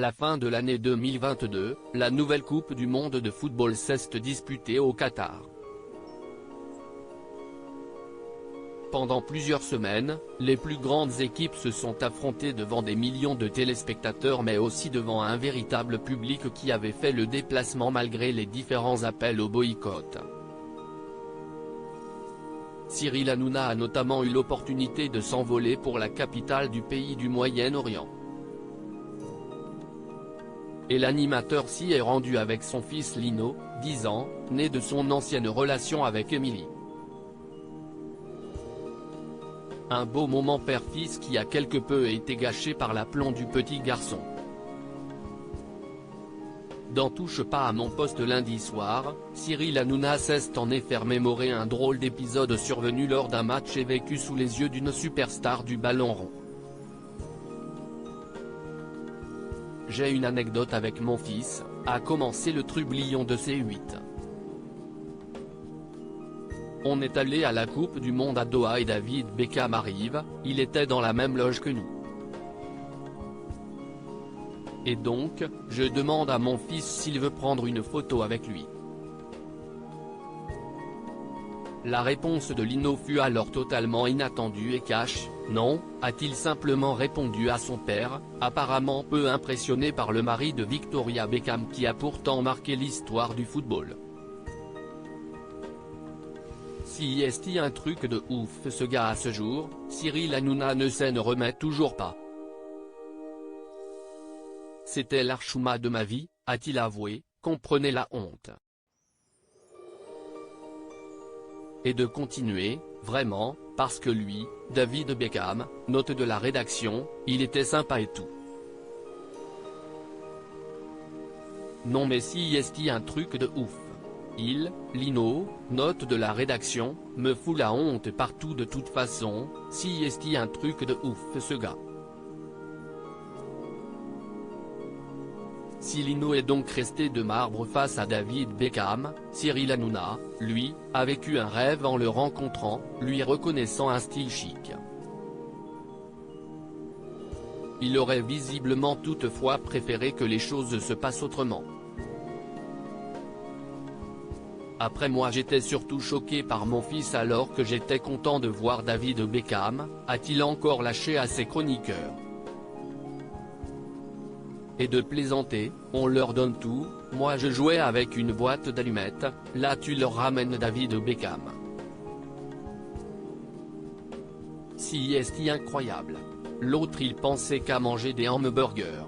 la fin de l'année 2022, la nouvelle Coupe du monde de football s'est disputée au Qatar. Pendant plusieurs semaines, les plus grandes équipes se sont affrontées devant des millions de téléspectateurs mais aussi devant un véritable public qui avait fait le déplacement malgré les différents appels au boycott. Cyril Hanouna a notamment eu l'opportunité de s'envoler pour la capitale du pays du Moyen-Orient. Et l'animateur s'y est rendu avec son fils Lino, 10 ans, né de son ancienne relation avec Émilie. Un beau moment père-fils qui a quelque peu été gâché par l'aplomb du petit garçon. Dans Touche pas à mon poste lundi soir, Cyril Hanouna s'est en effet remémoré un drôle d'épisode survenu lors d'un match et vécu sous les yeux d'une superstar du ballon rond. J'ai une anecdote avec mon fils, a commencé le trublion de C8. On est allé à la Coupe du Monde à Doha et David Beckham arrive, il était dans la même loge que nous. Et donc, je demande à mon fils s'il veut prendre une photo avec lui. La réponse de Lino fut alors totalement inattendue et cash, non, a-t-il simplement répondu à son père, apparemment peu impressionné par le mari de Victoria Beckham qui a pourtant marqué l'histoire du football. Si est-il un truc de ouf ce gars à ce jour, Cyril Hanouna ne remet toujours pas. C'était l'archouma de ma vie, a-t-il avoué, comprenez la honte. Et de continuer, vraiment, parce que lui, David Beckham, note de la rédaction, il était sympa et tout. Non mais si est-il un truc de ouf. Il, Lino, note de la rédaction, me fout la honte partout de toute façon, si est-il un truc de ouf ce gars. Si Lino est donc resté de marbre face à David Beckham, Cyril Hanouna, lui, a vécu un rêve en le rencontrant, lui reconnaissant un style chic. Il aurait visiblement toutefois préféré que les choses se passent autrement. Après moi j'étais surtout choqué par mon fils alors que j'étais content de voir David Beckham, a-t-il encore lâché à ses chroniqueurs. Et de plaisanter, on leur donne tout, moi je jouais avec une boîte d'allumettes, là tu leur ramènes David Beckham. Si est-il incroyable. L'autre il pensait qu'à manger des hamburgers.